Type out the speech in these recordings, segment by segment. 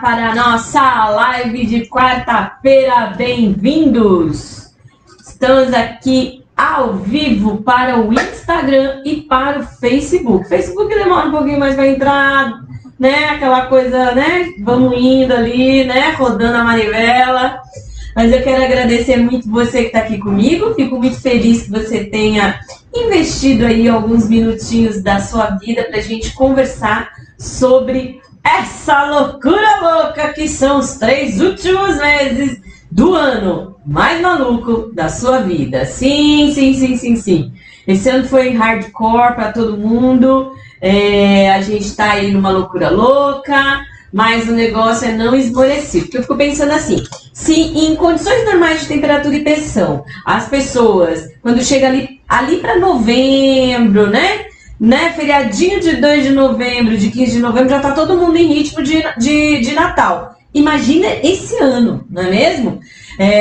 Para a nossa live de quarta-feira, bem-vindos! Estamos aqui ao vivo para o Instagram e para o Facebook. O Facebook demora um pouquinho mais para entrar, né? Aquela coisa, né? Vamos indo ali, né? Rodando a manivela. Mas eu quero agradecer muito você que está aqui comigo. Fico muito feliz que você tenha investido aí alguns minutinhos da sua vida para a gente conversar sobre essa loucura louca que são os 3 últimos meses do ano mais maluco da sua vida. Sim. Esse ano foi hardcore para todo mundo. A gente tá aí numa loucura louca, mas o negócio é não esmorecer. Porque eu fico pensando assim, se em condições normais de temperatura e pressão, as pessoas, quando chega ali para novembro, né? Feriadinho de 2 de novembro, de 15 de novembro, já tá todo mundo em ritmo de Natal. Imagina esse ano, não é mesmo?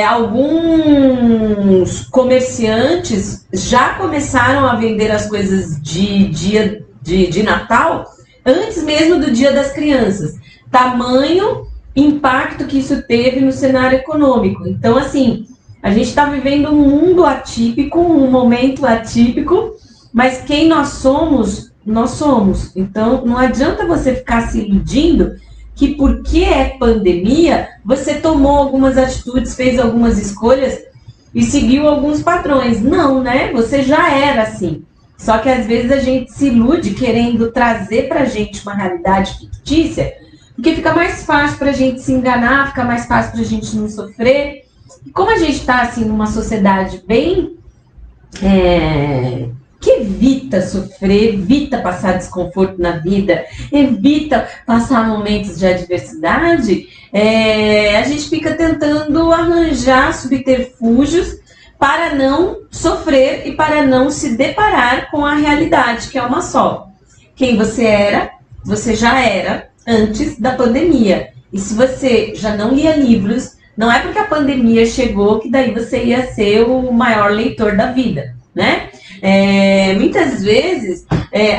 Alguns comerciantes já começaram a vender as coisas de Natal antes mesmo do Dia das Crianças. Tamanho impacto que isso teve no cenário econômico. Então, assim, a gente está vivendo um mundo atípico, um momento atípico, mas quem nós somos, nós somos. Então, não adianta você ficar se iludindo que porque é pandemia, você tomou algumas atitudes, fez algumas escolhas e seguiu alguns padrões. Não, né? Você já era assim. Só que às vezes a gente se ilude querendo trazer pra gente uma realidade fictícia, porque fica mais fácil pra gente se enganar, fica mais fácil pra gente não sofrer. E como a gente tá assim numa sociedade bem... que evita sofrer, evita passar desconforto na vida, evita passar momentos de adversidade, a gente fica tentando arranjar subterfúgios para não sofrer e para não se deparar com a realidade, que é uma só. Quem você era, você já era antes da pandemia. E se você já não lia livros, não é porque a pandemia chegou que daí você ia ser o maior leitor da vida, né? Muitas vezes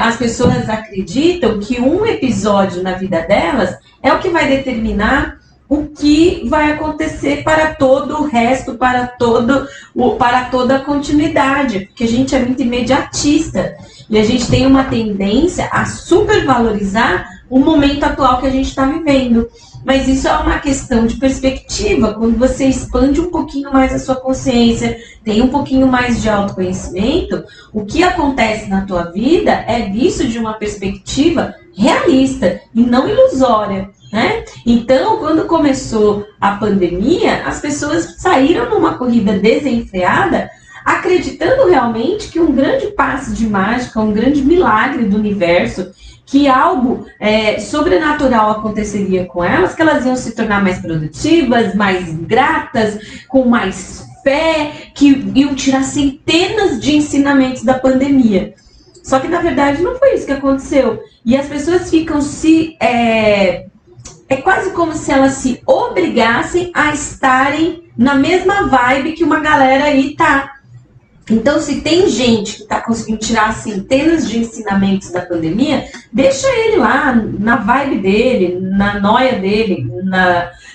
as pessoas acreditam que um episódio na vida delas é o que vai determinar o que vai acontecer para todo o resto, para toda a continuidade, porque a gente é muito imediatista e a gente tem uma tendência a supervalorizar o momento atual que a gente está vivendo. Mas isso é uma questão de perspectiva. Quando você expande um pouquinho mais a sua consciência, tem um pouquinho mais de autoconhecimento, o que acontece na tua vida é visto de uma perspectiva realista e não ilusória, né? Então, quando começou a pandemia, as pessoas saíram numa corrida desenfreada, acreditando realmente que um grande passe de mágica, um grande milagre do universo, que algo sobrenatural aconteceria com elas, que elas iam se tornar mais produtivas, mais gratas, com mais fé, que iam tirar centenas de ensinamentos da pandemia. Só que, na verdade, não foi isso que aconteceu. E as pessoas ficam é quase como se elas se obrigassem a estarem na mesma vibe que uma galera aí tá. Então, se tem gente que está conseguindo tirar centenas de ensinamentos da pandemia, deixa ele lá, na vibe dele, na noia dele,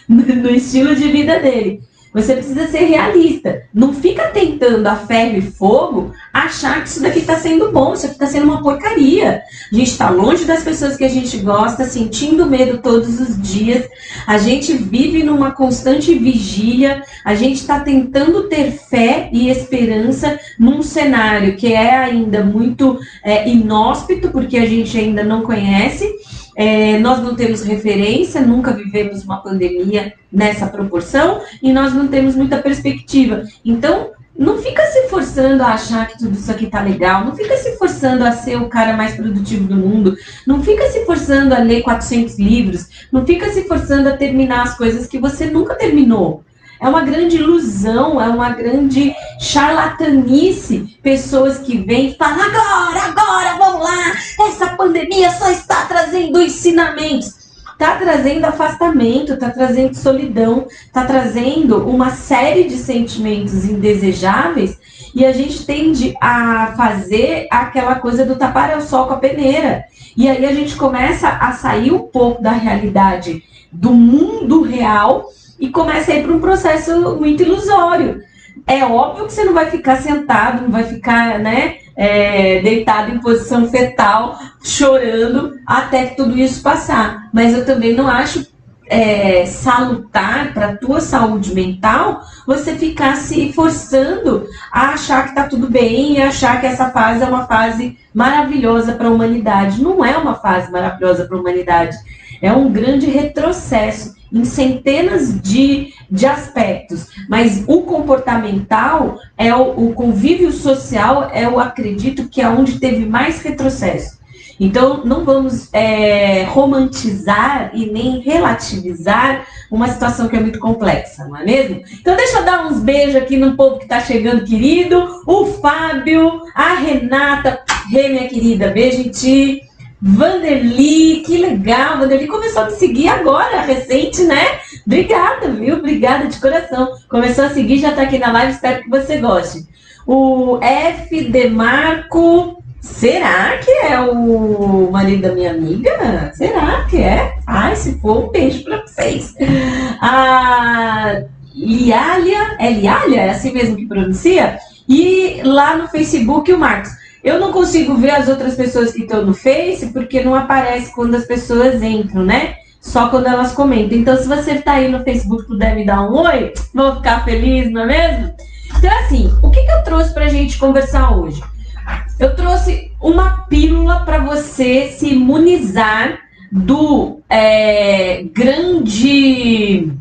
no estilo de vida dele. Você precisa ser realista. Não fica tentando a ferro e fogo achar que isso daqui está sendo bom, isso aqui está sendo uma porcaria. A gente está longe das pessoas que a gente gosta, sentindo medo todos os dias. A gente vive numa constante vigília. A gente está tentando ter fé e esperança num cenário que é ainda muito inóspito, porque a gente ainda não conhece. Nós não temos referência, nunca vivemos uma pandemia nessa proporção e nós não temos muita perspectiva. Então, não fica se forçando a achar que tudo isso aqui tá legal, não fica se forçando a ser o cara mais produtivo do mundo, não fica se forçando a ler 400 livros, não fica se forçando a terminar as coisas que você nunca terminou. É uma grande ilusão, é uma grande charlatanice. Pessoas que vêm e falam, agora, vamos lá, essa pandemia só está trazendo ensinamentos. Está trazendo afastamento, está trazendo solidão, está trazendo uma série de sentimentos indesejáveis e a gente tende a fazer aquela coisa do tapar o sol com a peneira. E aí a gente começa a sair um pouco da realidade do mundo real e começa a ir para um processo muito ilusório. É óbvio que você não vai ficar sentado, não vai ficar, né, deitado em posição fetal, chorando até que tudo isso passar. Mas eu também não acho salutar para a tua saúde mental você ficar se forçando a achar que está tudo bem e achar que essa fase é uma fase maravilhosa para a humanidade. Não é uma fase maravilhosa para a humanidade. É um grande retrocesso em centenas de aspectos, mas o comportamental, o convívio social, eu acredito que é onde teve mais retrocesso. Então, não vamos romantizar e nem relativizar uma situação que é muito complexa, não é mesmo? Então, deixa eu dar uns beijos aqui no povo que está chegando, querido. O Fábio, a Renata, minha querida, beijo em ti. Vanderly, que legal, Vanderly começou a me seguir agora, recente, né? Obrigada, viu? Obrigada de coração. Começou a seguir, já tá aqui na live, espero que você goste. O F. Demarco, será que é o marido da minha amiga? Será que é? Ai, se for, um beijo pra vocês. A Liália, é Liália? É assim mesmo que pronuncia? E lá no Facebook, o Marcos. Eu não consigo ver as outras pessoas que estão no Face, porque não aparece quando as pessoas entram, né? Só quando elas comentam. Então, se você está aí no Facebook, puder me dar um oi, vou ficar feliz, não é mesmo? Então, assim, o que eu trouxe para a gente conversar hoje? Eu trouxe uma pílula para você se imunizar do grande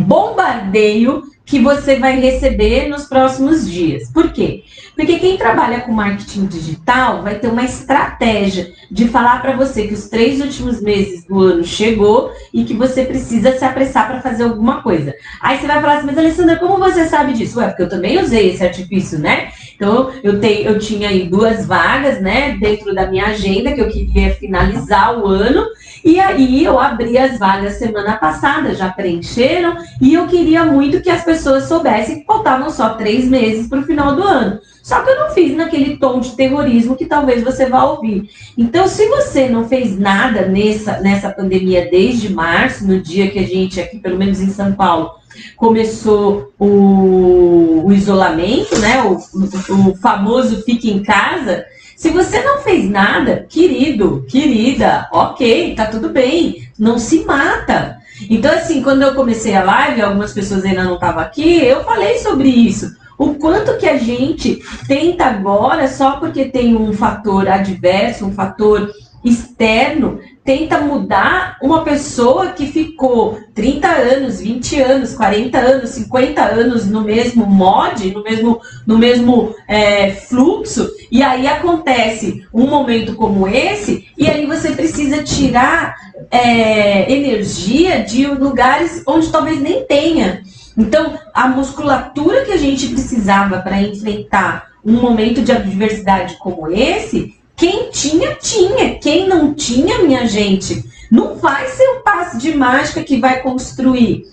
bombardeio que você vai receber nos próximos dias. Por quê? Porque quem trabalha com marketing digital vai ter uma estratégia de falar para você que os 3 últimos meses do ano chegou e que você precisa se apressar para fazer alguma coisa. Aí você vai falar assim, mas Alessandra, como você sabe disso? Ué, porque eu também usei esse artifício, né? Então, eu tinha aí 2 vagas, né, dentro da minha agenda, que eu queria finalizar o ano, e aí eu abri as vagas semana passada, já preencheram, e eu queria muito que as pessoas soubessem que faltavam só 3 meses para o final do ano. Só que eu não fiz naquele tom de terrorismo que talvez você vá ouvir. Então, se você não fez nada nessa pandemia desde março, no dia que a gente, aqui pelo menos em São Paulo, começou o isolamento, né? O famoso fique em casa. Se você não fez nada, querido, querida, ok, tá tudo bem, não se mata. Então, assim, quando eu comecei a live, algumas pessoas ainda não estavam aqui, eu falei sobre isso. O quanto que a gente tenta agora, só porque tem um fator adverso, um fator externo, tenta mudar uma pessoa que ficou 30 anos, 20 anos, 40 anos, 50 anos no mesmo mod, no mesmo fluxo, e aí acontece um momento como esse, e aí você precisa tirar energia de lugares onde talvez nem tenha. Então, a musculatura que a gente precisava para enfrentar um momento de adversidade como esse, quem tinha, tinha. Quem não tinha, minha gente, não vai ser um passe de mágica que vai construir.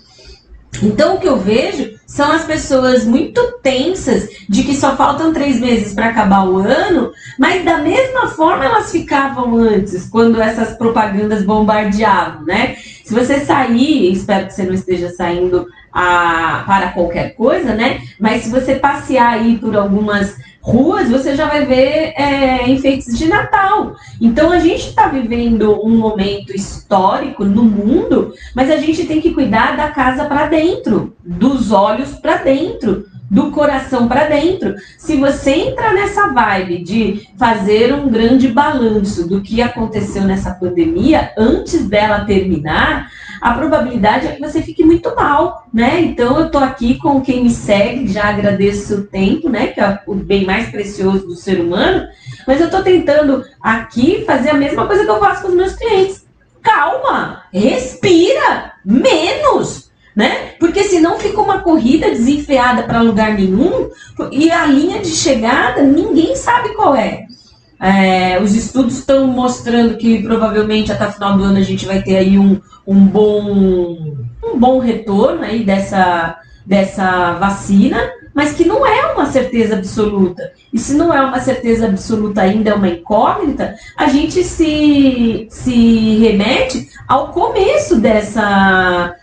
Então, o que eu vejo são as pessoas muito tensas de que só faltam 3 meses para acabar o ano, mas da mesma forma elas ficavam antes, quando essas propagandas bombardeavam, né? Se você sair, espero que você não esteja saindo para qualquer coisa, né? Mas se você passear aí por algumas ruas, você já vai ver enfeites de Natal. Então, a gente está vivendo um momento histórico no mundo, mas a gente tem que cuidar da casa para dentro, dos olhos para dentro, do coração para dentro. Se você entrar nessa vibe de fazer um grande balanço do que aconteceu nessa pandemia antes dela terminar, a probabilidade é que você fique muito mal, né? Então, eu tô aqui com quem me segue, já agradeço o tempo, né? Que é o bem mais precioso do ser humano, mas eu tô tentando aqui fazer a mesma coisa que eu faço com os meus clientes. Calma, respira, menos, né? Porque senão fica uma corrida desenfreada para lugar nenhum e a linha de chegada ninguém sabe qual é. Os estudos estão mostrando que provavelmente até o final do ano a gente vai ter aí um bom retorno aí dessa vacina, mas que não é uma certeza absoluta. E se não é uma certeza absoluta ainda, é uma incógnita, a gente se remete ao começo dessa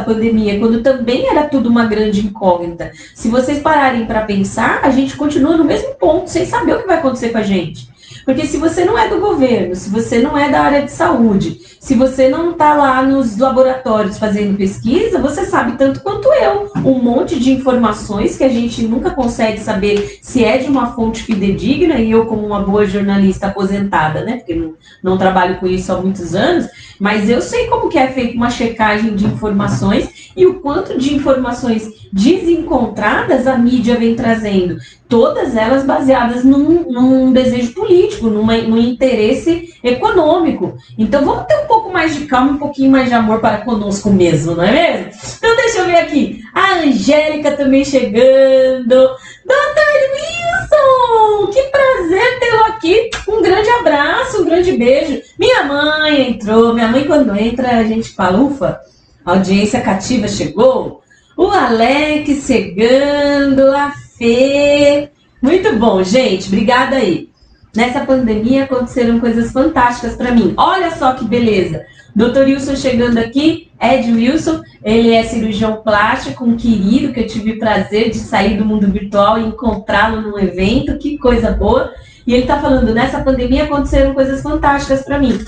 pandemia, quando também era tudo uma grande incógnita. Se vocês pararem para pensar, a gente continua no mesmo ponto, sem saber o que vai acontecer com a gente. Porque se você não é do governo, se você não é da área de saúde, se você não está lá nos laboratórios fazendo pesquisa, você sabe tanto quanto eu um monte de informações que a gente nunca consegue saber se é de uma fonte fidedigna, e eu como uma boa jornalista aposentada, né, porque não trabalho com isso há muitos anos, mas eu sei como que é feita uma checagem de informações e o quanto de informações desencontradas a mídia vem trazendo, todas elas baseadas num desejo político, num interesse econômico. Então vamos ter um pouco mais de calma, um pouquinho mais de amor para conosco mesmo, não é mesmo? Então deixa eu ver aqui, a Angélica também chegando. Doutor Wilson, que prazer tê-lo aqui, um grande abraço, um grande beijo. Minha mãe entrou, minha mãe quando entra a gente fala, ufa, a audiência cativa chegou. O Alex chegando, a Fê. Muito bom, gente. Obrigada aí. Nessa pandemia aconteceram coisas fantásticas para mim. Olha só que beleza. Dr. Wilson chegando aqui, Ed Wilson, ele é cirurgião plástico, um querido que eu tive o prazer de sair do mundo virtual e encontrá-lo num evento. Que coisa boa. E ele está falando, nessa pandemia aconteceram coisas fantásticas para mim.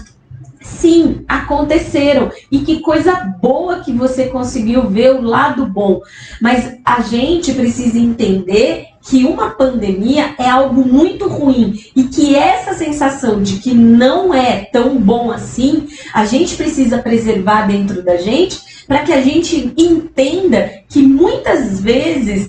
Sim, aconteceram. E que coisa boa que você conseguiu ver o lado bom. Mas a gente precisa entender que uma pandemia é algo muito ruim e que essa sensação de que não é tão bom assim, a gente precisa preservar dentro da gente para que a gente entenda que muitas vezes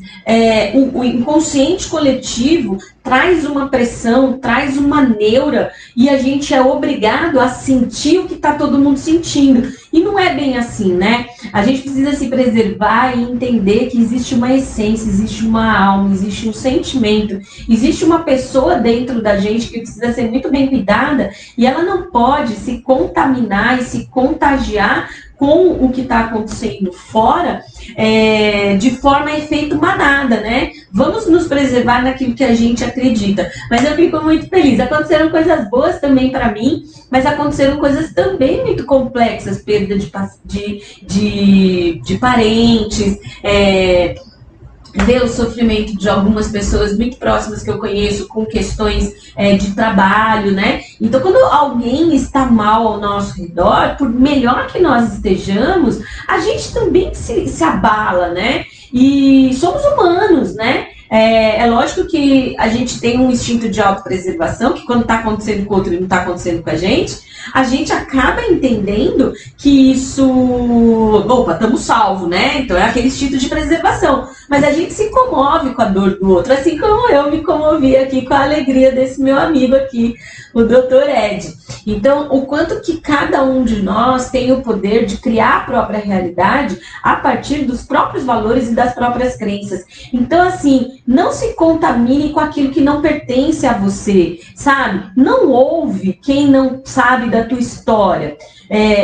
o inconsciente coletivo traz uma pressão, traz uma neura e a gente é obrigado a sentir o que está todo mundo sentindo. E não é bem assim, né? A gente precisa se preservar e entender que existe uma essência, existe uma alma, existe um sentimento, existe uma pessoa dentro da gente que precisa ser muito bem cuidada e ela não pode se contaminar e se contagiar com o que está acontecendo fora, de forma a efeito manada, né? Vamos nos preservar naquilo que a gente acredita. Mas eu fico muito feliz. Aconteceram coisas boas também para mim, mas aconteceram coisas também muito complexas, perda de parentes, ver o sofrimento de algumas pessoas muito próximas que eu conheço com questões de trabalho, né? Então, quando alguém está mal ao nosso redor, por melhor que nós estejamos, a gente também se abala, né? E somos humanos, né? É lógico que a gente tem um instinto de autopreservação, que quando está acontecendo com o outro e não está acontecendo com a gente acaba entendendo que isso... Opa, estamos salvos, né? Então é aquele instinto de preservação. Mas a gente se comove com a dor do outro, assim como eu me comovi aqui com a alegria desse meu amigo aqui, o Dr. Ed. Então, o quanto que cada um de nós tem o poder de criar a própria realidade a partir dos próprios valores e das próprias crenças. Então, assim, não se contamine com aquilo que não pertence a você, sabe? Não ouve quem não sabe da tua história.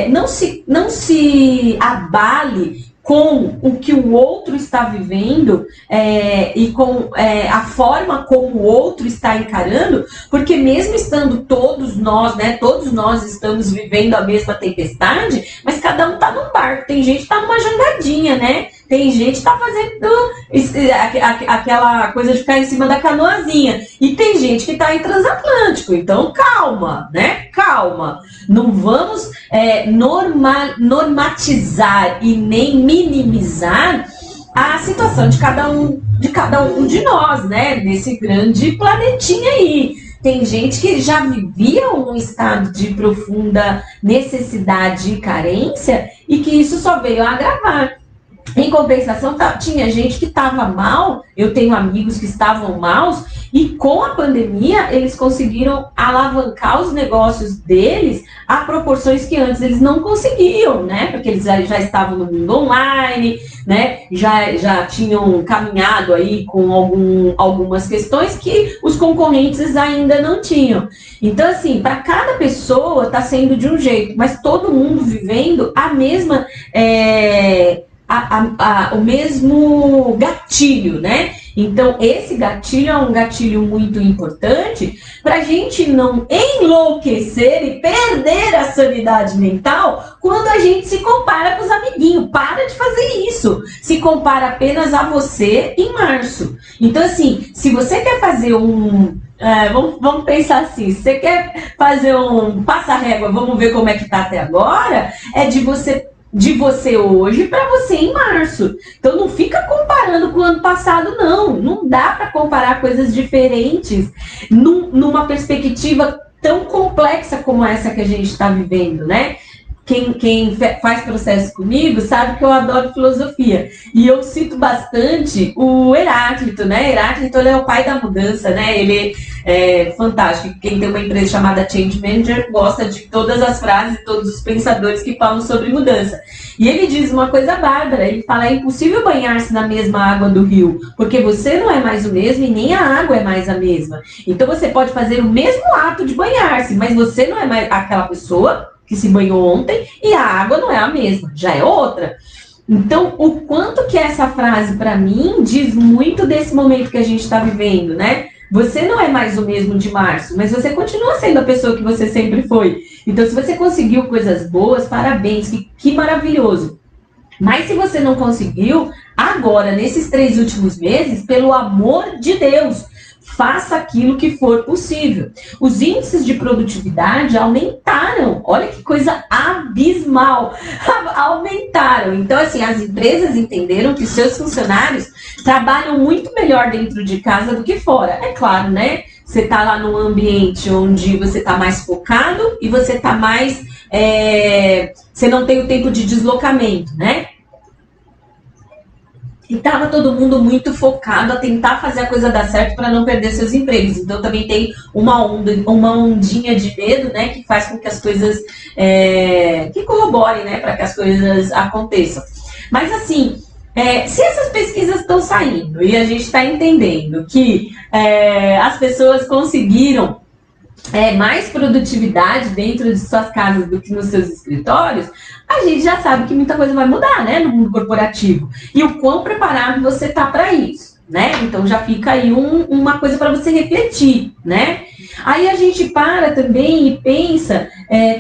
Não se abale com o que o outro está vivendo e com a forma como o outro está encarando, porque mesmo estando todos nós, né, todos nós estamos vivendo a mesma tempestade, mas cada um está num barco, tem gente que está numa jangadinha, né? Tem gente que está fazendo aquela coisa de ficar em cima da canoazinha. E tem gente que está em transatlântico. Então, calma, né? Calma. Não vamos normatizar e nem minimizar a situação de cada um de nós, né? Nesse grande planetinha aí. Tem gente que já vivia um estado de profunda necessidade e carência e que isso só veio a agravar. Em compensação, tinha gente que estava mal, eu tenho amigos que estavam maus, e com a pandemia eles conseguiram alavancar os negócios deles a proporções que antes eles não conseguiam, né? Porque eles já estavam no mundo online, né? Já tinham caminhado aí com algumas questões que os concorrentes ainda não tinham. Então, assim, para cada pessoa está sendo de um jeito, mas todo mundo vivendo a mesma... o mesmo gatilho, né? Então, esse gatilho é um gatilho muito importante para a gente não enlouquecer e perder a sanidade mental quando a gente se compara com os amiguinhos. Para de fazer isso. Se compara apenas a você em março. Então, assim, se você quer fazer vamos pensar assim, se você quer fazer um passa-régua, vamos ver como é que tá até agora, é de você hoje para você em março. Então não fica comparando com o ano passado, não. Não dá para comparar coisas diferentes numa perspectiva tão complexa como essa que a gente está vivendo, né? Quem faz processo comigo sabe que eu adoro filosofia. E eu cito bastante o Heráclito, né? Heráclito, ele é o pai da mudança, né? Ele é fantástico. Quem tem uma empresa chamada Change Manager gosta de todas as frases, todos os pensadores que falam sobre mudança. E ele diz uma coisa bárbara, ele fala: é impossível banhar-se na mesma água do rio, porque você não é mais o mesmo e nem a água é mais a mesma. Então você pode fazer o mesmo ato de banhar-se, mas você não é mais aquela pessoa que se banhou ontem e a água não é a mesma, já é outra. Então, o quanto que essa frase, para mim, diz muito desse momento que a gente está vivendo, né? Você não é mais o mesmo de março, mas você continua sendo a pessoa que você sempre foi. Então, se você conseguiu coisas boas, parabéns, que maravilhoso. Mas se você não conseguiu, agora, nesses 3 últimos meses, pelo amor de Deus, faça aquilo que for possível. Os índices de produtividade aumentaram. Olha que coisa abismal. Aumentaram. Então, assim, as empresas entenderam que seus funcionários trabalham muito melhor dentro de casa do que fora. É claro, né? Você está lá num ambiente onde você está mais focado e você está mais... você não tem o tempo de deslocamento, né? E estava todo mundo muito focado a tentar fazer a coisa dar certo para não perder seus empregos. Então também tem uma ondinha de medo, né, que faz com que as coisas que corroborem, né, para que as coisas aconteçam. Mas assim, se essas pesquisas estão saindo e a gente está entendendo que as pessoas conseguiram mais produtividade dentro de suas casas do que nos seus escritórios, a gente já sabe que muita coisa vai mudar, né, no mundo corporativo. E o quão preparado você tá para isso, né? Então já fica aí uma coisa para você refletir, né? Aí a gente para também e pensa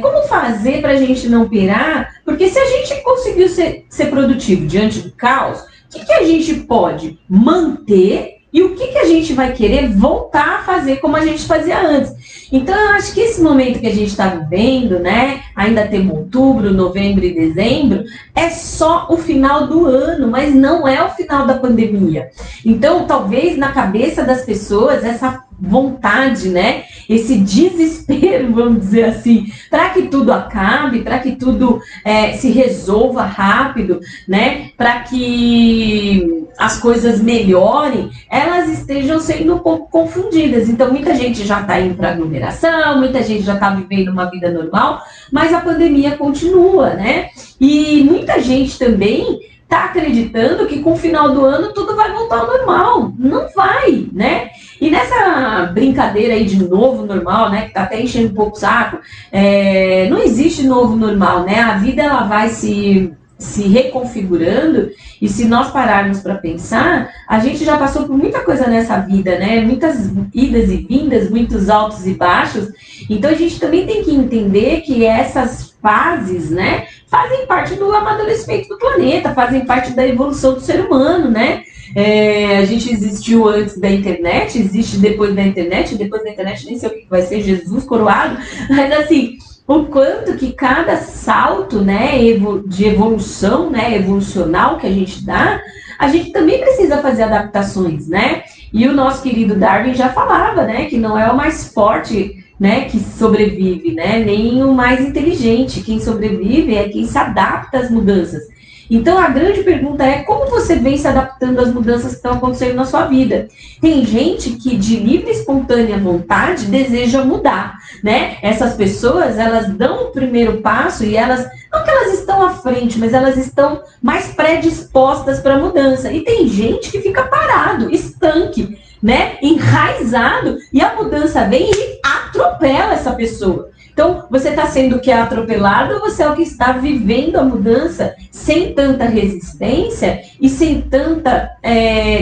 como fazer para a gente não pirar, porque se a gente conseguiu ser produtivo diante do caos, o que a gente pode manter e o que a gente vai querer voltar a fazer como a gente fazia antes. Então, eu acho que esse momento que a gente está vivendo, né, ainda temos outubro, novembro e dezembro, é só o final do ano, mas não é o final da pandemia. Então, talvez na cabeça das pessoas, essa vontade, né, esse desespero, vamos dizer assim, para que tudo acabe, para que tudo se resolva rápido, né, para que as coisas melhorem, elas estejam sendo um pouco confundidas. Então, muita gente já está indo para aglomeração, muita gente já está vivendo uma vida normal, mas a pandemia continua, né? E muita gente também está acreditando que com o final do ano tudo vai voltar ao normal. Não vai, né? E nessa brincadeira aí de novo normal, né, que tá até enchendo um pouco o saco, não existe novo normal, né? A vida, ela vai se reconfigurando, e se nós pararmos para pensar, a gente já passou por muita coisa nessa vida, né? Muitas idas e vindas, muitos altos e baixos. Então a gente também tem que entender que essas fases, né, fazem parte do amadurecimento do planeta, fazem parte da evolução do ser humano, né? A gente existiu antes da internet, existe depois da internet nem sei o que vai ser, Jesus coroado, mas assim, o quanto que cada salto, né, de evolução, né, evolucional que a gente dá, a gente também precisa fazer adaptações, né? E o nosso querido Darwin já falava, né, que não é o mais forte, né, que sobrevive, né, nem o mais inteligente. Quem sobrevive é quem se adapta às mudanças. Então, a grande pergunta é como você vem se adaptando às mudanças que estão acontecendo na sua vida. Tem gente que, de livre e espontânea vontade, deseja mudar, né? Essas pessoas, elas dão o primeiro passo e elas, não que elas estão à frente, mas elas estão mais predispostas para a mudança. E tem gente que fica parado, estanque, né? Enraizado, e a mudança vem e atropela essa pessoa. Então, você está sendo o que é atropelado ou você é o que está vivendo a mudança sem tanta resistência e sem tanta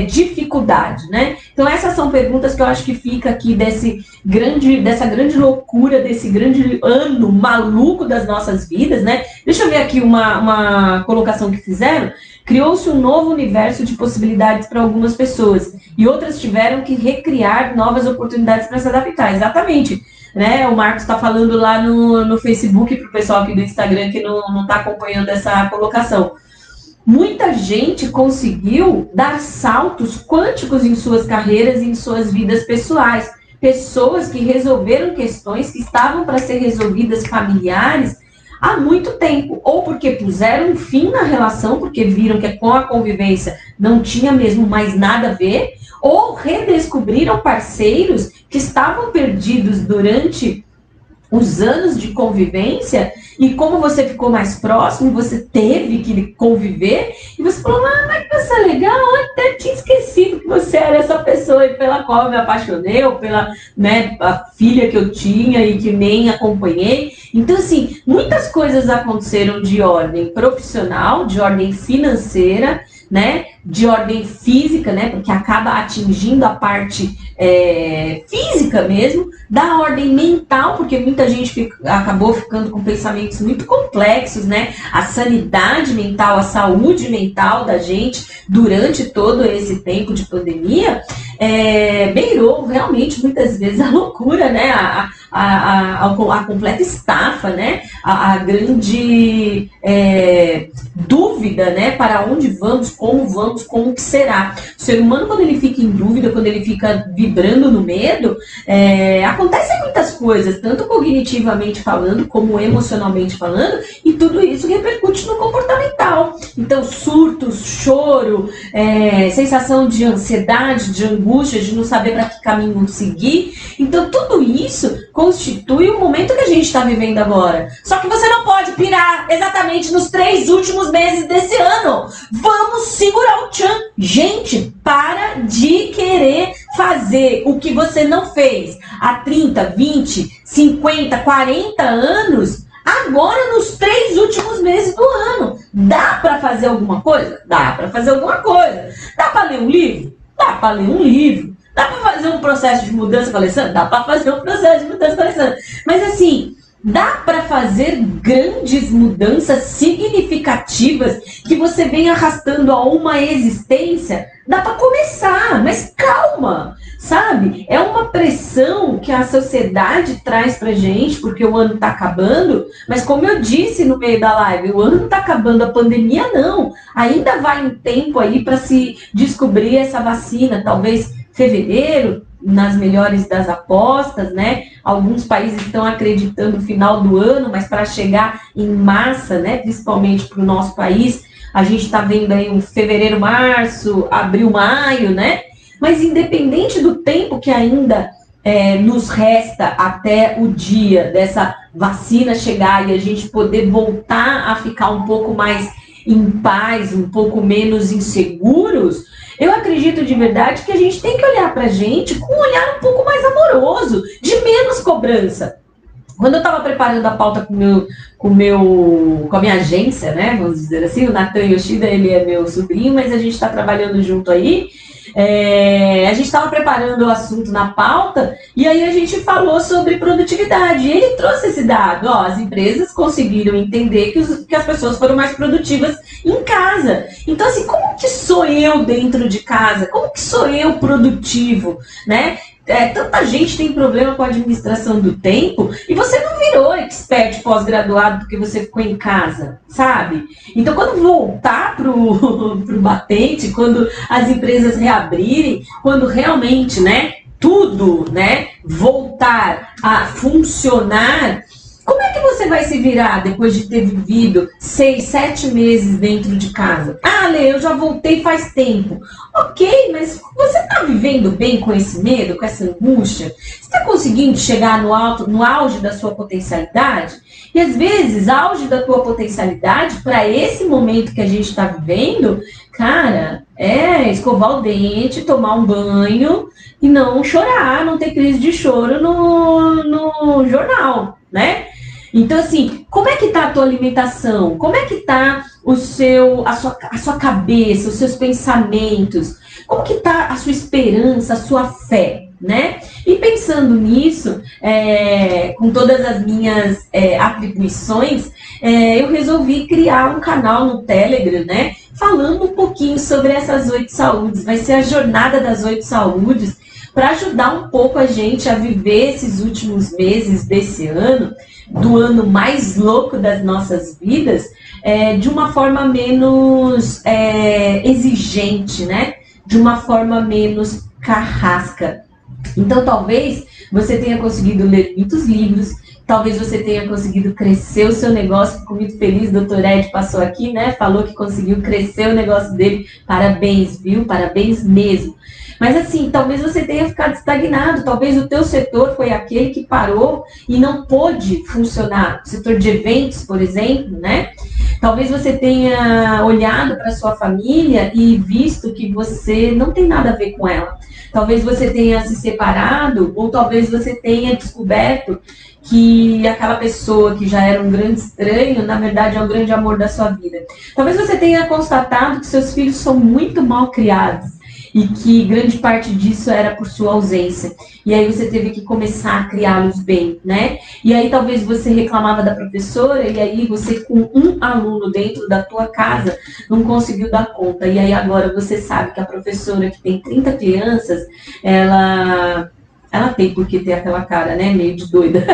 dificuldade, né? Então, essas são perguntas que eu acho que fica aqui dessa grande loucura, desse grande ano maluco das nossas vidas, né? Deixa eu ver aqui uma colocação que fizeram. Criou-se um novo universo de possibilidades para algumas pessoas e outras tiveram que recriar novas oportunidades para se adaptar. Exatamente. Né? O Marcos está falando lá no Facebook para o pessoal aqui do Instagram que não está acompanhando essa colocação. Muita gente conseguiu dar saltos quânticos em suas carreiras e em suas vidas pessoais. Pessoas que resolveram questões que estavam para ser resolvidas familiares há muito tempo, ou porque puseram um fim na relação, porque viram que com a convivência não tinha mesmo mais nada a ver, ou redescobriram parceiros que estavam perdidos durante os anos de convivência, e como você ficou mais próximo, você teve que conviver, e você falou, mas que você é legal, eu até tinha esquecido que você era essa pessoa pela qual eu me apaixonei, ou pela a filha que eu tinha e que nem acompanhei. Então, assim, muitas coisas aconteceram de ordem profissional, de ordem financeira, né, de ordem física, né, porque acaba atingindo a parte física mesmo, da ordem mental, porque muita gente acabou ficando com pensamentos muito complexos, né, a sanidade mental, a saúde mental da gente durante todo esse tempo de pandemia, beirou realmente muitas vezes a loucura, né, a completa estafa, né, a grande dúvida, né, para onde vamos, como que será. O ser humano, quando ele fica em dúvida, quando ele fica vibrando no medo, acontecem muitas coisas, tanto cognitivamente falando, como emocionalmente falando, e tudo isso repercute no comportamental. Então, surtos, choro, sensação de ansiedade, de angústia, de não saber para que caminho seguir. Então, tudo isso constitui o momento que a gente está vivendo agora. Só que você não pode pirar exatamente nos 3 últimos meses desse ano. Vamos segurar o tchan. Gente, para de querer fazer o que você não fez há 30, 20, 50, 40 anos, agora nos 3 últimos meses do ano. Dá para fazer alguma coisa? Dá para fazer alguma coisa. Dá para ler um livro? Dá para ler um livro. Dá para fazer um processo de mudança com a Alessandra? Dá para fazer um processo de mudança com a Alessandra. Mas assim, dá para fazer grandes mudanças significativas que você vem arrastando a uma existência? Dá para começar, mas calma, sabe? É uma pressão que a sociedade traz pra gente, porque o ano tá acabando, mas como eu disse no meio da live, o ano não tá acabando, a pandemia não. Ainda vai um tempo aí para se descobrir essa vacina, talvez fevereiro, nas melhores das apostas, né? Alguns países estão acreditando no final do ano, mas para chegar em massa, né? Principalmente para o nosso país, a gente está vendo aí um fevereiro, março, abril, maio, né? Mas independente do tempo que ainda nos resta até o dia dessa vacina chegar e a gente poder voltar a ficar um pouco mais em paz, um pouco menos inseguros, eu acredito de verdade que a gente tem que olhar pra gente com um olhar um pouco mais amoroso, de menos cobrança. Quando eu estava preparando a pauta com a minha agência, né, vamos dizer assim, o Nathan Yoshida, ele é meu sobrinho, mas a gente está trabalhando junto aí, a gente estava preparando o assunto na pauta e aí a gente falou sobre produtividade. E ele trouxe esse dado, as empresas conseguiram entender que as pessoas foram mais produtivas em casa. Então, assim, como que sou eu dentro de casa? Como que sou eu produtivo, né? Tanta gente tem problema com a administração do tempo e você não virou expert pós-graduado porque você ficou em casa, sabe? Então, quando voltar pro batente, quando as empresas reabrirem, quando realmente, né, tudo, né, voltar a funcionar, como é que você vai se virar depois de ter vivido 6, 7 meses dentro de casa? Ah, Lê, eu já voltei faz tempo. Ok, mas você está vivendo bem com esse medo, com essa angústia? Você está conseguindo chegar no auge da sua potencialidade? E às vezes, auge da tua potencialidade, para esse momento que a gente está vivendo, cara, escovar o dente, tomar um banho e não chorar, não ter crise de choro no jornal, né? Então, assim, como é que tá a tua alimentação? Como é que tá a sua cabeça, os seus pensamentos? Como que tá a sua esperança, a sua fé, né? E pensando nisso, com todas as minhas atribuições, eu resolvi criar um canal no Telegram, né? Falando um pouquinho sobre essas 8 saúdes. Vai ser a jornada das 8 saúdes, para ajudar um pouco a gente a viver esses últimos meses desse ano, do ano mais louco das nossas vidas, de uma forma menos exigente, né? De uma forma menos carrasca. Então, talvez você tenha conseguido ler muitos livros, talvez você tenha conseguido crescer o seu negócio. Fico muito feliz, o Dr. Ed passou aqui, né? Falou que conseguiu crescer o negócio dele. Parabéns, viu? Parabéns mesmo. Mas assim, talvez você tenha ficado estagnado, talvez o teu setor foi aquele que parou e não pôde funcionar. O setor de eventos, por exemplo, né? Talvez você tenha olhado para sua família e visto que você não tem nada a ver com ela. Talvez você tenha se separado, ou talvez você tenha descoberto que aquela pessoa que já era um grande estranho, na verdade é um grande amor da sua vida. Talvez você tenha constatado que seus filhos são muito mal criados e que grande parte disso era por sua ausência. E aí você teve que começar a criá-los bem, né? E aí talvez você reclamava da professora e aí você com um aluno dentro da tua casa não conseguiu dar conta. E aí agora você sabe que a professora que tem 30 crianças, ela tem por que ter aquela cara, né? Meio de doida.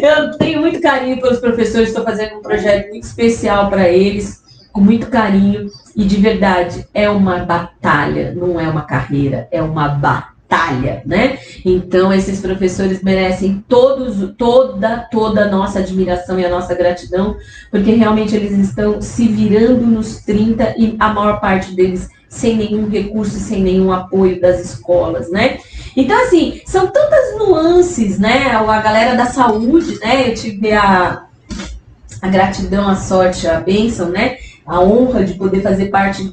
Eu tenho muito carinho pelos professores, estou fazendo um projeto muito especial para eles, com muito carinho, e de verdade, é uma batalha, não é uma carreira, é uma batalha, né? Então, esses professores merecem toda a nossa admiração e a nossa gratidão, porque realmente eles estão se virando nos 30 e a maior parte deles sem nenhum recurso, sem nenhum apoio das escolas, né? Então, assim, são tantas nuances, né? A galera da saúde, né? Eu tive a gratidão, a sorte, a bênção, né? A honra de poder fazer parte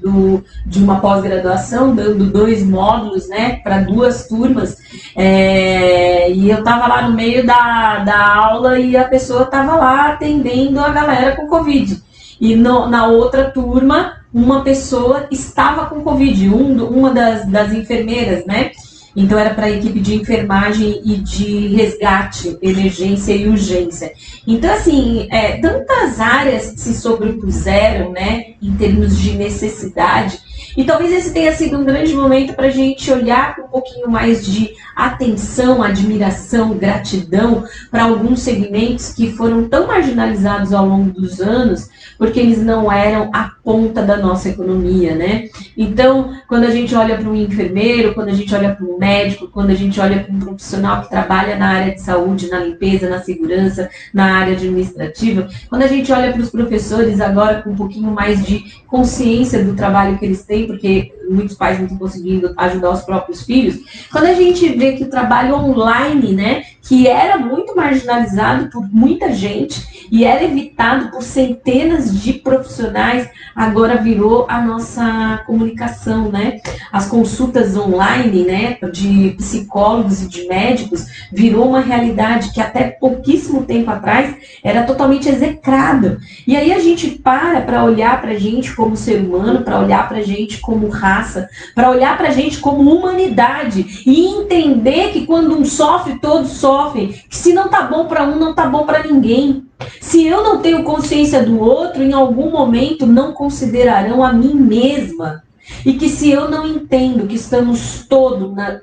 de uma pós-graduação, dando 2 módulos, né, para 2 turmas, e eu estava lá no meio da aula e a pessoa estava lá atendendo a galera com Covid. E na outra turma, uma pessoa estava com Covid, uma das enfermeiras, né? Então, era para a equipe de enfermagem e de resgate, emergência e urgência. Então, assim, tantas áreas se sobrepuseram, né, em termos de necessidade. E talvez esse tenha sido um grande momento para a gente olhar com um pouquinho mais de atenção, admiração, gratidão para alguns segmentos que foram tão marginalizados ao longo dos anos, porque eles não eram a ponta da nossa economia, né? Então, quando a gente olha para um enfermeiro, quando a gente olha para um médico, quando a gente olha para um profissional que trabalha na área de saúde, na limpeza, na segurança, na área administrativa, quando a gente olha para os professores agora com um pouquinho mais de consciência do trabalho que eles têm, porque muitos pais não estão conseguindo ajudar os próprios filhos, quando a gente vê que o trabalho online, né, que era muito marginalizado por muita gente e era evitado por centenas de profissionais, agora virou a nossa comunicação, né? As consultas online, né, de psicólogos e de médicos, virou uma realidade que até pouquíssimo tempo atrás era totalmente execrada. E aí a gente para olhar para a gente como ser humano, para olhar para a gente como raça, para olhar para a gente como humanidade e entender que quando um sofre, todos sofrem, que se não tá bom para um, não tá bom para ninguém. Se eu não tenho consciência do outro, em algum momento não considerarão a mim mesma. E que se eu não entendo que estamos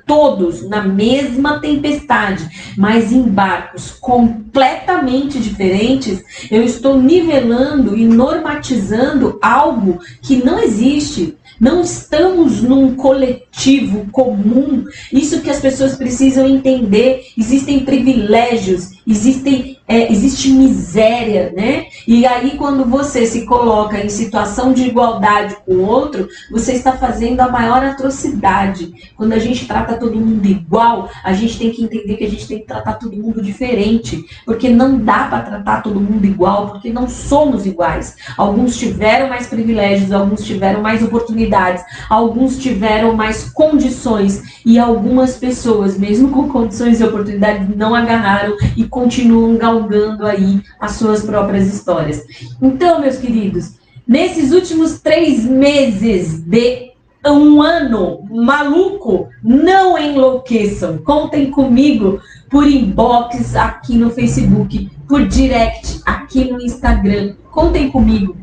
todos na mesma tempestade, mas em barcos completamente diferentes, eu estou nivelando e normatizando algo que não existe. Não estamos num coletivo comum. Isso que as pessoas precisam entender. Existem privilégios existe miséria, né? E aí quando você se coloca em situação de igualdade com o outro, você está fazendo a maior atrocidade. Quando a gente trata todo mundo igual, a gente tem que entender que a gente tem que tratar todo mundo diferente, porque não dá para tratar todo mundo igual, porque não somos iguais. Alguns tiveram mais privilégios, alguns tiveram mais oportunidades, alguns tiveram mais condições, e algumas pessoas, mesmo com condições e oportunidades, não agarraram e continuam galgando aí as suas próprias histórias. Então, meus queridos, nesses últimos 3 meses de um ano maluco, não enlouqueçam. Contem comigo por inbox aqui no Facebook, por direct aqui no Instagram. Contem comigo.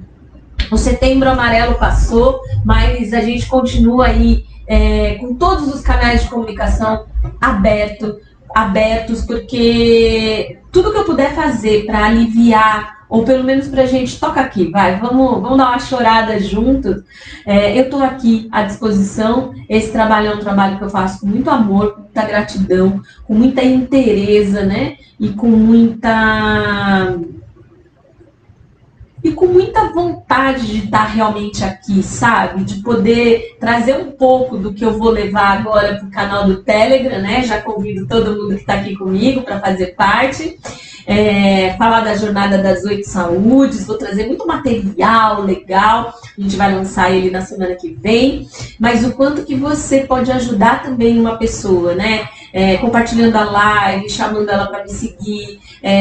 O Setembro Amarelo passou, mas a gente continua aí com todos os canais de comunicação abertos, porque tudo que eu puder fazer para aliviar, ou pelo menos pra gente, toca aqui, vai, vamos dar uma chorada juntos. Eu tô aqui à disposição. Esse trabalho é um trabalho que eu faço com muito amor, com muita gratidão, com muita inteireza, né? E com muita vontade de estar realmente aqui, sabe? De poder trazer um pouco do que eu vou levar agora para o canal do Telegram, né? Já convido todo mundo que está aqui comigo para fazer parte. Falar da Jornada das 8 Saúdes, vou trazer muito material legal, a gente vai lançar ele na semana que vem, mas o quanto que você pode ajudar também uma pessoa, né? Compartilhando a live, chamando ela para me seguir,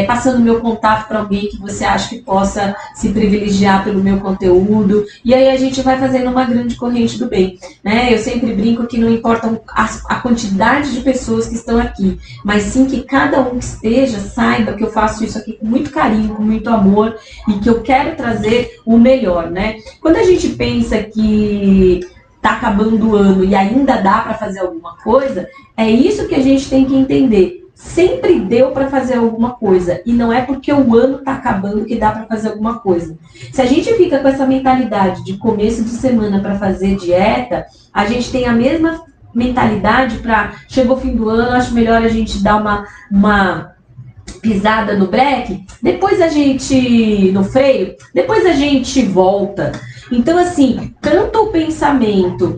passando meu contato para alguém que você acha que possa se privilegiar pelo meu conteúdo, e aí a gente vai fazendo uma grande corrente do bem, né? Eu sempre brinco que não importa a quantidade de pessoas que estão aqui, mas sim que cada um que esteja saiba que eu faço isso aqui com muito carinho, com muito amor, e que eu quero trazer o melhor, né? Quando a gente pensa que tá acabando o ano e ainda dá para fazer alguma coisa, é isso que a gente tem que entender. Sempre deu para fazer alguma coisa, e não é porque o ano tá acabando que dá para fazer alguma coisa. Se a gente fica com essa mentalidade de começo de semana para fazer dieta, a gente tem a mesma mentalidade para chegou o fim do ano, acho melhor a gente dar uma pisada no breque, depois a gente no freio, depois a gente volta. Então, assim, tanto o pensamento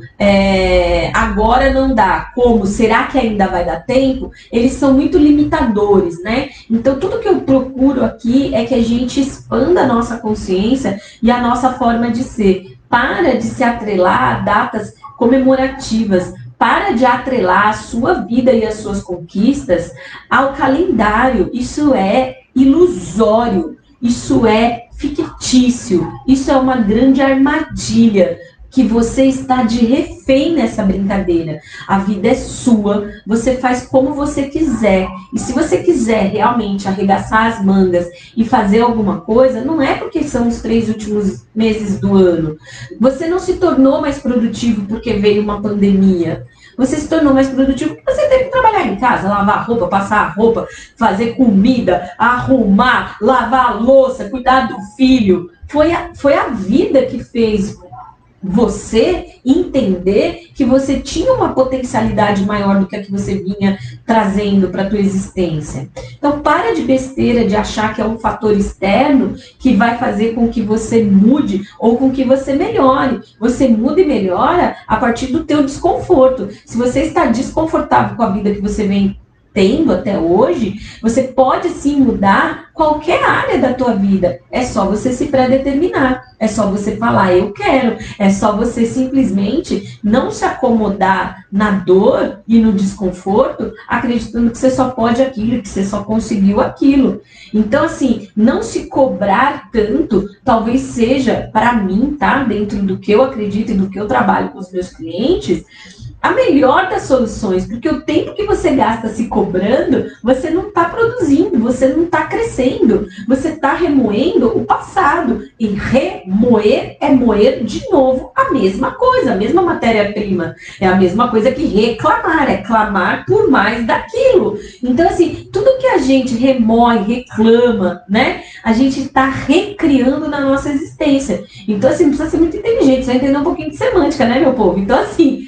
agora não dá, como será que ainda vai dar tempo, eles são muito limitadores, né? Então, tudo que eu procuro aqui é que a gente expanda a nossa consciência e a nossa forma de ser. Para de se atrelar a datas comemorativas, para de atrelar a sua vida e as suas conquistas ao calendário. Isso é ilusório, isso é fictício, isso é uma grande armadilha que você está de refém nessa brincadeira. A vida é sua, você faz como você quiser. E se você quiser realmente arregaçar as mangas e fazer alguma coisa, não é porque são os 3 últimos meses do ano. Você não se tornou mais produtivo porque veio uma pandemia. Você se tornou mais produtivo porque você teve que trabalhar em casa, lavar roupa, passar roupa, fazer comida, arrumar, lavar a louça, cuidar do filho. Foi a vida que fez você entender que você tinha uma potencialidade maior do que a que você vinha trazendo para a tua existência. Então, para de besteira de achar que é um fator externo que vai fazer com que você mude ou com que você melhore. Você muda e melhora a partir do teu desconforto. Se você está desconfortável com a vida que você vem tendo até hoje, você pode sim mudar qualquer área da tua vida. É só você se pré-determinar, é só você falar eu quero, é só você simplesmente não se acomodar na dor e no desconforto, acreditando que você só pode aquilo, que você só conseguiu aquilo. Então, assim, não se cobrar tanto, talvez seja, para mim, tá? Dentro do que eu acredito e do que eu trabalho com os meus clientes, a melhor das soluções, porque o tempo que você gasta se cobrando, você não está produzindo, você não está crescendo, você está remoendo o passado. E remoer é moer de novo a mesma coisa, a mesma matéria-prima. É a mesma coisa que reclamar, é clamar por mais daquilo. Então, assim, tudo que a gente remói, reclama, né? A gente está recriando na nossa existência. Então, assim, precisa ser muito inteligente, você vai entender um pouquinho de semântica, né, meu povo? Então, assim,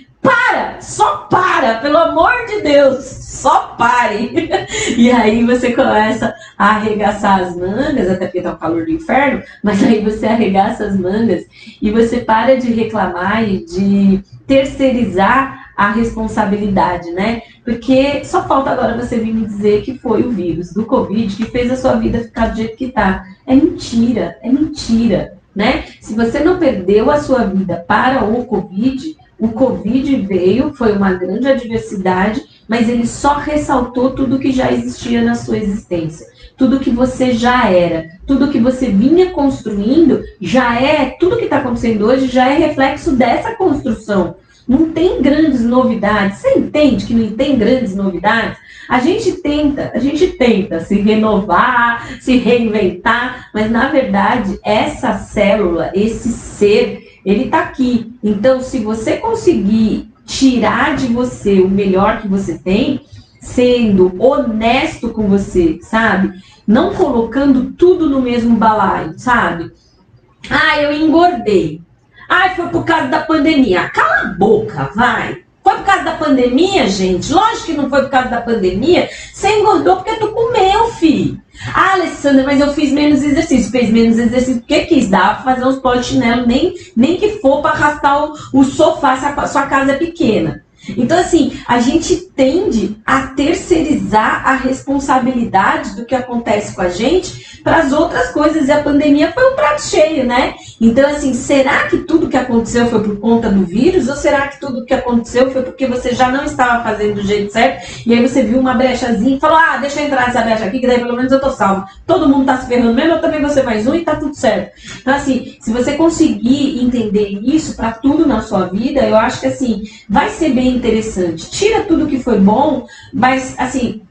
só para, pelo amor de Deus, só pare. E aí você começa a arregaçar as mangas, até porque tá o calor do inferno, mas aí você arregaça as mangas e você para de reclamar e de terceirizar a responsabilidade, né? Porque só falta agora você vir me dizer que foi o vírus do Covid que fez a sua vida ficar do jeito que tá. É mentira, né? Se você não perdeu a sua vida para o Covid veio, foi uma grande adversidade, mas ele só ressaltou tudo que já existia na sua existência. Tudo que você já era, tudo que você vinha construindo, tudo que está acontecendo hoje já é reflexo dessa construção. Não tem grandes novidades. Você entende que não tem grandes novidades? A gente tenta se renovar, se reinventar, mas na verdade essa célula, esse ser, ele está aqui. Então, se você conseguir tirar de você o melhor que você tem, sendo honesto com você, sabe? Não colocando tudo no mesmo balaio, sabe? Ah, eu engordei. Ah, foi por causa da pandemia. Cala a boca, vai. Foi por causa da pandemia, gente? Lógico que não foi por causa da pandemia. Você engordou porque tu comeu, filho. Ah, Alessandra, mas eu fiz menos exercício. Fez menos exercício porque quis. Dá pra fazer uns polichinelo, nem que for pra arrastar o sofá se a sua casa é pequena. Então, assim, a gente tende a terceirizar a responsabilidade do que acontece com a gente para as outras coisas. E a pandemia foi um prato cheio, né? Então, assim, será que tudo que aconteceu foi por conta do vírus? Ou será que tudo que aconteceu foi porque você já não estava fazendo do jeito certo? E aí você viu uma brechazinha e falou, ah, deixa eu entrar nessa brecha aqui, que daí pelo menos eu tô salvo. Todo mundo tá se ferrando mesmo, eu também vou ser mais um e tá tudo certo. Então, assim, se você conseguir entender isso para tudo na sua vida, eu acho que, assim, vai ser bem interessante. Tira tudo que foi bom, mas, assim,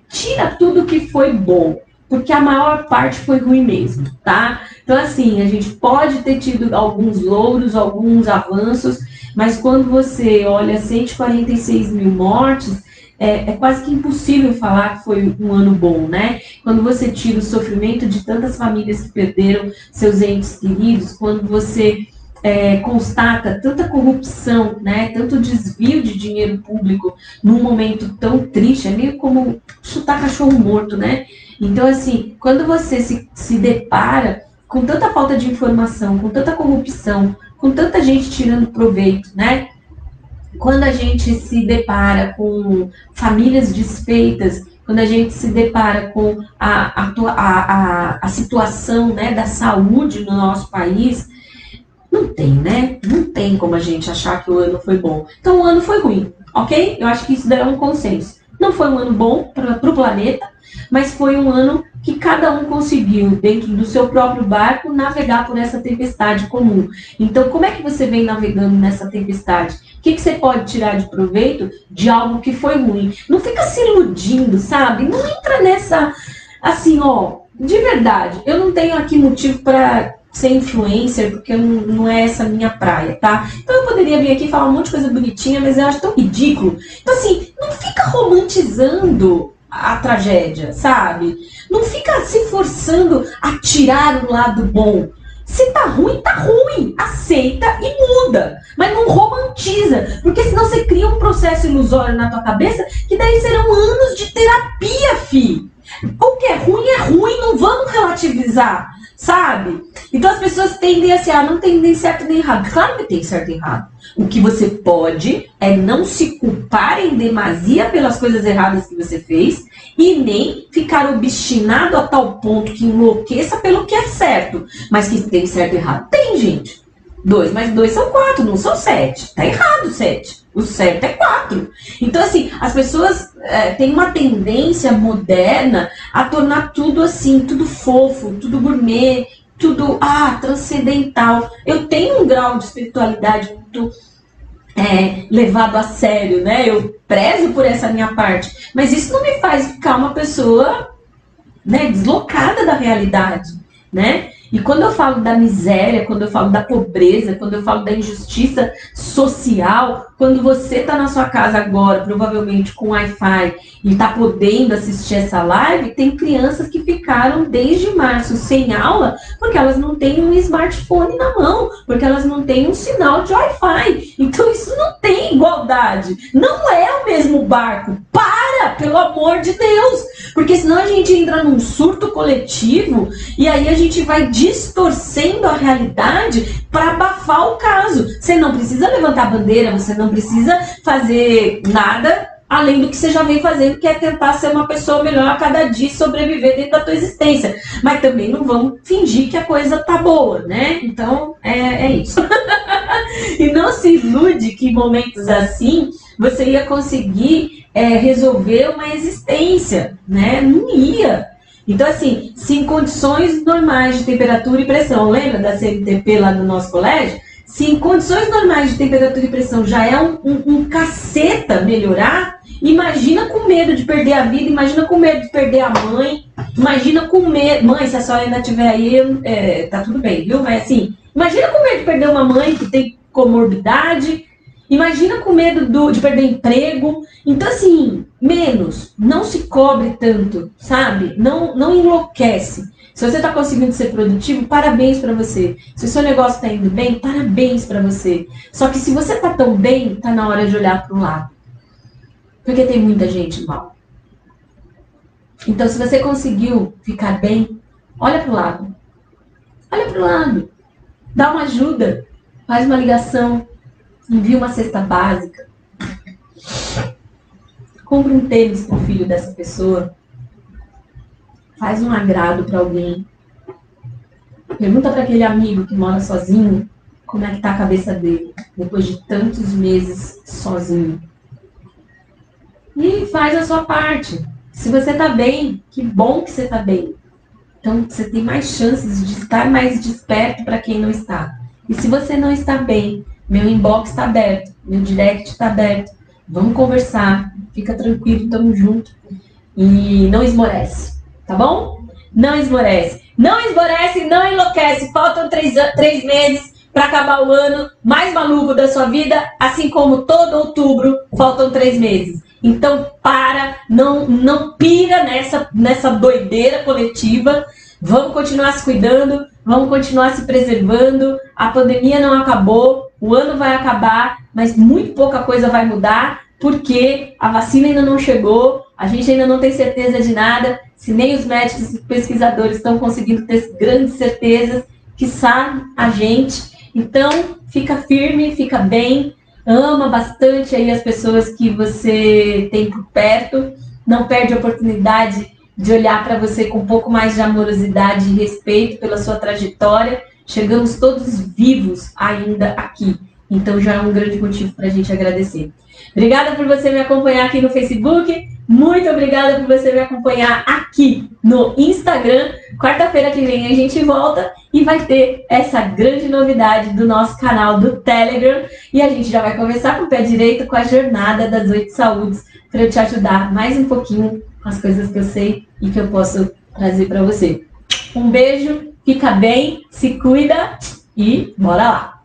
tira tudo que foi bom, porque a maior parte foi ruim mesmo, tá? Então, assim, a gente pode ter tido alguns louros, alguns avanços, mas quando você olha 146 mil mortes, é quase que impossível falar que foi um ano bom, né? Quando você tira o sofrimento de tantas famílias que perderam seus entes queridos, quando você constata tanta corrupção, né, tanto desvio de dinheiro público num momento tão triste, é meio como chutar cachorro morto, né? Então, assim, quando você se depara com tanta falta de informação, com tanta corrupção, com tanta gente tirando proveito, né? Quando a gente se depara com famílias desfeitas, quando a gente se depara com a situação, né, da saúde no nosso país, não tem, né? Não tem como a gente achar que o ano foi bom. Então o ano foi ruim, ok? Eu acho que isso daí é um consenso. Não foi um ano bom para o planeta, mas foi um ano que cada um conseguiu, dentro do seu próprio barco, navegar por essa tempestade comum. Então, como é que você vem navegando nessa tempestade? O que você pode tirar de proveito de algo que foi ruim? Não fica se iludindo, sabe? Não entra nessa, assim, ó, de verdade. Eu não tenho aqui motivo para ser influencer, porque não é essa minha praia, tá? Então eu poderia vir aqui e falar um monte de coisa bonitinha, mas eu acho tão ridículo. Então, assim, não fica romantizando a tragédia, sabe? Não fica se forçando a tirar o lado bom. Se tá ruim, aceita e muda. Mas não romantiza, porque senão você cria um processo ilusório na tua cabeça, que daí serão anos de terapia, fi. O que é ruim, não vamos relativizar, sabe? Então as pessoas tendem a ser, não tem nem certo nem errado. Claro que tem certo e errado. O que você pode é não se culpar em demasia pelas coisas erradas que você fez e nem ficar obstinado a tal ponto que enlouqueça pelo que é certo. Mas que tem certo e errado. Tem, gente. 2 mais 2 são 4, não são 7. Tá errado 7. O certo é 4. Então, assim, as pessoas têm uma tendência moderna a tornar tudo assim, tudo fofo, tudo gourmet, tudo transcendental. Eu tenho um grau de espiritualidade muito levado a sério, né? Eu prezo por essa minha parte. Mas isso não me faz ficar uma pessoa, né, deslocada da realidade, né? E quando eu falo da miséria, quando eu falo da pobreza, quando eu falo da injustiça social, quando você está na sua casa agora, provavelmente com Wi-Fi, e está podendo assistir essa live, tem crianças que ficaram desde março sem aula, porque elas não têm um smartphone na mão, porque elas não têm um sinal de Wi-Fi. Então isso não tem igualdade igualdade. Não é o mesmo barco. Para, pelo amor de Deus. Porque senão a gente entra num surto coletivo e aí a gente vai distorcendo a realidade para abafar o caso. Você não precisa levantar bandeira, você não precisa fazer nada além do que você já vem fazendo, que é tentar ser uma pessoa melhor a cada dia e sobreviver dentro da tua existência. Mas também não vamos fingir que a coisa tá boa, né? Então, é isso. E não se ilude que em momentos assim, você ia conseguir resolver uma existência, né? Não ia. Então, assim, se em condições normais de temperatura e pressão, lembra da CMTP lá do nosso colégio? Se em condições normais de temperatura e pressão já é um caceta melhorar, imagina com medo de perder a vida, imagina com medo de perder a mãe, imagina com medo... Mãe, se a senhora ainda estiver aí, tá tudo bem, viu? Mas assim, imagina com medo de perder uma mãe que tem comorbidade, imagina com medo de perder emprego. Então, assim, menos, não se cobre tanto, sabe? Não enlouquece. Se você está conseguindo ser produtivo, parabéns para você. Se o seu negócio está indo bem, parabéns para você. Só que se você está tão bem, está na hora de olhar para o lado. Porque tem muita gente mal. Então, se você conseguiu ficar bem, olha para o lado. Olha para o lado. Dá uma ajuda. Faz uma ligação. Envia uma cesta básica. Compra um tênis para o filho dessa pessoa. Faz um agrado para alguém. Pergunta para aquele amigo que mora sozinho como é que tá a cabeça dele, depois de tantos meses sozinho. E faz a sua parte. Se você tá bem, que bom que você tá bem. Então, você tem mais chances de estar mais desperto para quem não está. E se você não está bem, meu inbox está aberto, meu direct está aberto. Vamos conversar, fica tranquilo, tamo junto. E não esmorece. Tá bom? Não esmorece. Não esmorece, não enlouquece. Faltam 3 meses para acabar o ano mais maluco da sua vida, assim como todo outubro, faltam 3 meses. Então, não pira nessa doideira coletiva. Vamos continuar se cuidando, vamos continuar se preservando. A pandemia não acabou, o ano vai acabar, mas muito pouca coisa vai mudar, porque a vacina ainda não chegou, a gente ainda não tem certeza de nada. Se nem os médicos e pesquisadores estão conseguindo ter grandes certezas, quiçá a gente. Então, fica firme, fica bem, ama bastante aí as pessoas que você tem por perto, não perde a oportunidade de olhar para você com um pouco mais de amorosidade e respeito pela sua trajetória. Chegamos todos vivos ainda aqui, então já é um grande motivo para a gente agradecer. Obrigada por você me acompanhar aqui no Facebook. Muito obrigada por você me acompanhar aqui no Instagram. Quarta-feira que vem a gente volta e vai ter essa grande novidade do nosso canal do Telegram. E a gente já vai começar com o pé direito com a jornada das 8 saúdes para eu te ajudar mais um pouquinho com as coisas que eu sei e que eu posso trazer para você. Um beijo, fica bem, se cuida e bora lá!